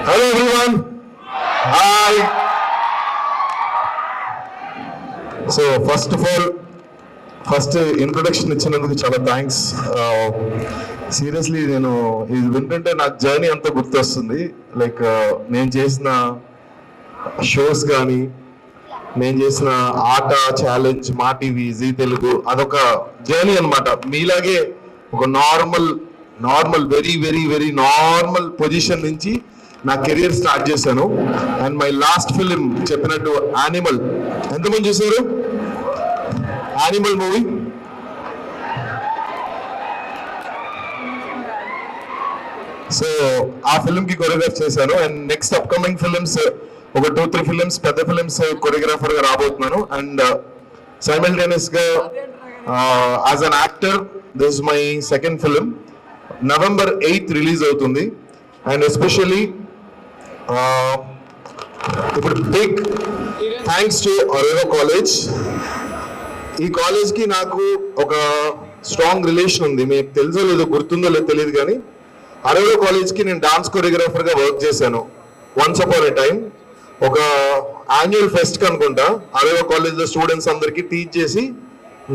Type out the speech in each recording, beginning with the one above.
Hello everyone. Hi. So first of all, first introduction ఇచ్చినందుకు చాలా thanks. Seriously నేను ఇది వింటుంటే నాకు జర్నీ అంతా గుర్తొస్తుంది. లైక్ నేను చేసిన షోస్ కానీ, నేను చేసిన ఆట ఛాలెంజ్, మా టీవీ, జీ తెలుగు, అదొక జర్నీ అనమాట. మీలాగే ఒక normal very very very normal position నుంచి నా కెరియర్ స్టార్ట్ చేశాను. అండ్ మై లాస్ట్ ఫిలిం చెప్పినట్టు యానిమల్, ఎంతమంది చూసారు యానిమల్ మూవీ? సో ఆ ఫిలిం కి కొరియోగ్రాఫ్ చేశాను. అండ్ నెక్స్ట్ అప్కమింగ్ ఫిలిమ్స్ ఒక 2-3 ఫిలిమ్స్, పెద్ద ఫిలిమ్స్ కొరియోగ్రాఫర్ గా రాబోతున్నాను. అండ్ సైమల్టేనియస్ గా as an actor this is my second film. November 8th release అవుతుంది. అండ్ ఎస్పెషల్లీ ఇప్పుడు బిగ్ థ్యాంక్స్ టు అరేవా కాలేజ్. ఈ కాలేజ్కి నాకు ఒక స్ట్రాంగ్ రిలేషన్ ఉంది. మీకు తెలుసో లేదో, గుర్తుందో లేదో తెలియదు, కానీ అరేవా కాలేజ్కి నేను డాన్స్ కొరియోగ్రాఫర్గా వర్క్ చేశాను వన్స్ అపాన్ ఏ టైం. ఒక యాన్యువల్ ఫెస్ట్కి అనుకుంటా అరేవా కాలేజ్లో స్టూడెంట్స్ అందరికీ టీచ్ చేసి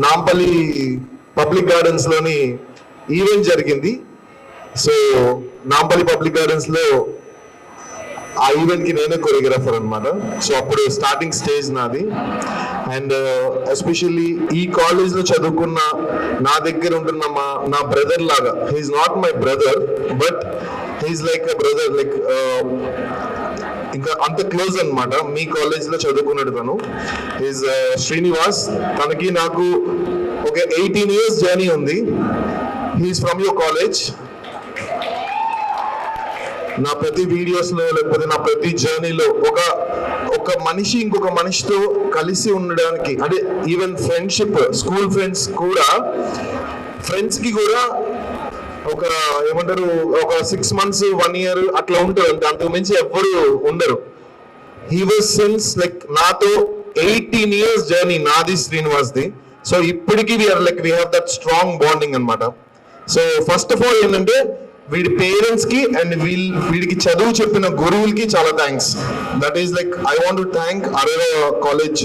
నాంపల్లి పబ్లిక్ గార్డెన్స్లోని ఈవెంట్ జరిగింది. సో నాంపల్లి పబ్లిక్ గార్డెన్స్లో ఆ ఈవెంట్కి నేనే కొరియోగ్రాఫర్ అనమాట. సో అప్పుడు స్టార్టింగ్ స్టేజ్ నాది. అండ్ ఎస్పెషల్లీ ఈ కాలేజ్లో చదువుకున్న నా దగ్గర ఉంటున్న నా బ్రదర్ లాగా, he's not my brother but he's like a brother, like ఇంకా అంత క్లోజ్ అనమాట. మీ కాలేజ్లో చదువుకున్నాడు తను. హీఈస్ శ్రీనివాస్. తనకి నాకు ఒక 18 years జర్నీ ఉంది. He's from your college. నా ప్రతి వీడియోస్లో లేకపోతే నా ప్రతి జర్నీలో ఒక మనిషి ఇంకొక మనిషితో కలిసి ఉండడానికి, అంటే ఈవెన్ ఫ్రెండ్షిప్, స్కూల్ ఫ్రెండ్స్ కూడా, ఫ్రెండ్స్కి కూడా ఒక ఏమంటారు, ఒక 6 months 1 year అట్లా ఉంటారు. అంతకు మించి ఎవ్వరు ఉండరు. హీ వాజ్ సిన్స్ లైక్ నాతో 18 years జర్నీ నాది, శ్రీనివాస్ది. సో ఇప్పటికీ we're like we have that strong bonding అనమాట. సో ఫస్ట్ ఆఫ్ ఆల్ ఏంటంటే వీడి పేరెంట్స్ కి అండ్ వీడికి చదువు చెప్పిన గురువులకి చాలా thanks. That is like I want to thank అరేవా college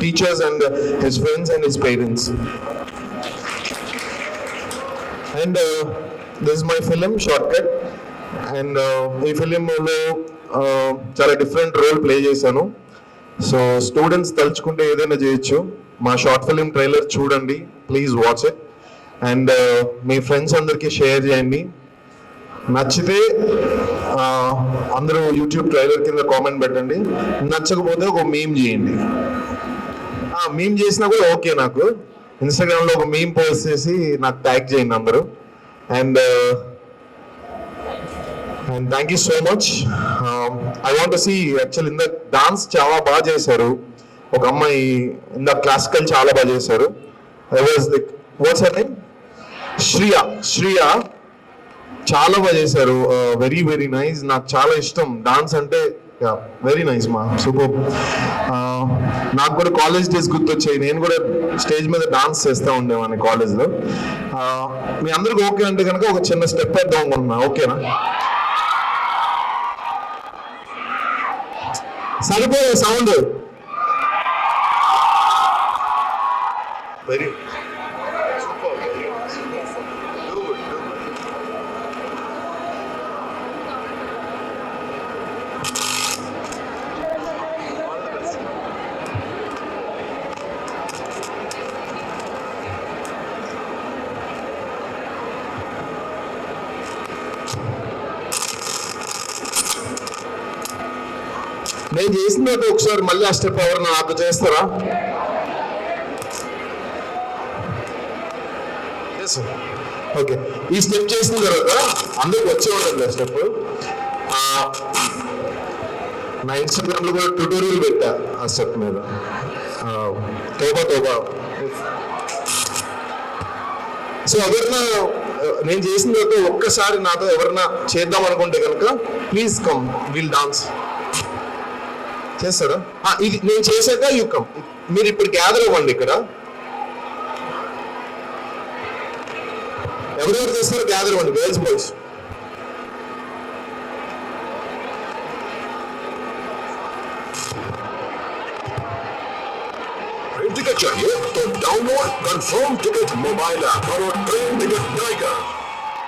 teachers and his friends and his parents. And this is my film short cut. And ఈ ఫిలింలో చాలా డిఫరెంట్ రోల్ ప్లే చేశాను. సో స్టూడెంట్స్ తలుచుకుంటే ఏదైనా చేయొచ్చు. మా షార్ట్ ఫిలిం ట్రైలర్ చూడండి, ప్లీజ్ వాచ్ ఇట్. అండ్ మీ ఫ్రెండ్స్ అందరికీ షేర్ చేయండి. నచ్చితే అందరూ యూట్యూబ్ ట్రైలర్ కింద కామెంట్ పెట్టండి. నచ్చకపోతే ఒక మీమ్ చేయండి. మీమ్ చేసినా కూడా ఓకే. నాకు ఇన్స్టాగ్రామ్లో ఒక మీమ్ పోస్ట్ చేసి నాకు ట్యాగ్ చేయండి అందరూ. And thank you so much. I want to see, actual ఇందాక డాన్స్ చాలా బాగా చేశారు. ఒక అమ్మాయి ఇందాక క్లాసికల్ చాలా బాగా చేశారు. I was like, what's her name? Shriya చాలా బాగా చేశారు. Very very nice. నాకు చాలా ఇష్టం డాన్స్ అంటే. వెరీ నైస్ మా, సూపర్. నాకు కూడా కాలేజ్ డేస్ గుర్తొచ్చాయి. నేను కూడా స్టేజ్ మీద డాన్స్ చేస్తూ ఉండేవాడిని కాలేజ్లో. మీ అందరికి ఓకే అంటే కనుక ఒక చిన్న స్టెప్ వేద్దాం అనుకుంటున్నా. ఓకేనా? సరిపోయే సౌండ్. వెరీ నేను చేసిన తర్వాత ఒకసారి మళ్ళీ ఆ స్టెప్ ఎవరు నాకు చేస్తారా? ఓకే. ఈ స్టెప్ చేసిన తర్వాత అందరికి వచ్చే ఉంటుంది ఆ స్టెప్. నా ఇన్స్టాగ్రామ్లో కూడా ట్యూటోరియల్ పెట్టా ఆ స్టెప్ మీద. తోబా. సో ఎవరన్నా నేను చేసిన తర్వాత ఒక్కసారి నాతో ఎవరన్నా చేద్దాం అనుకుంటే కనుక ప్లీజ్ కమ్, విల్ డాన్స్. చేస్తారా? ఇది నేను చేశాక యూ కమ్. మీరు ఇప్పుడు గ్యాదర్ అవ్వండి ఇక్కడ. ఎవరెవరు చేస్తారో గ్యాదర్ అవ్వండి, గర్ల్స్ బాయ్స్. टिकट चाहिए तो download confirm ticket mobile app और train ticket tiger.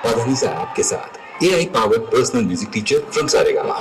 Padhanisa app के साथ AI powered personal music teacher from Saregama.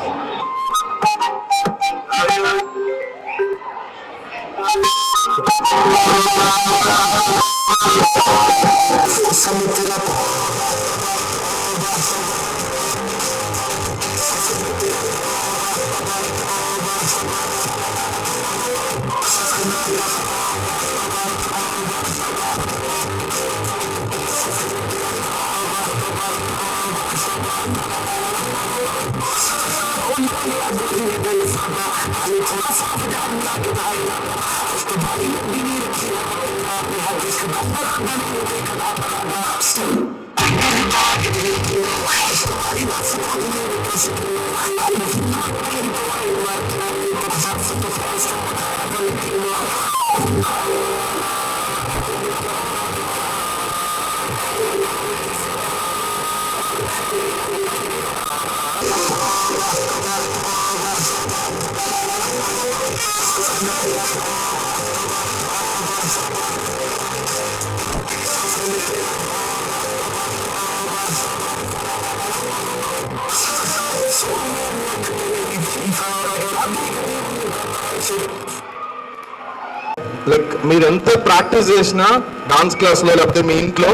Like మీరు ఎంత ప్రాక్టీస్ చేసినా డాన్స్ క్లాస్లో లేకపోతే మీ ఇంట్లో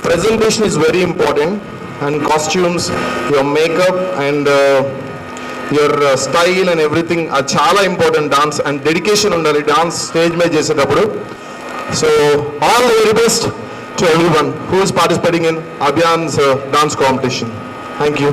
presentation is very important and costumes your makeup and your style and everything అది చాలా ఇంపార్టెంట్. డాన్స్ అండ్ డెడికేషన్ ఉండాలి డాన్స్ స్టేజ్ మీద చేసేటప్పుడు. So all the very best to everyone who is participating in అభియాన్స్ dance competition. Thank you.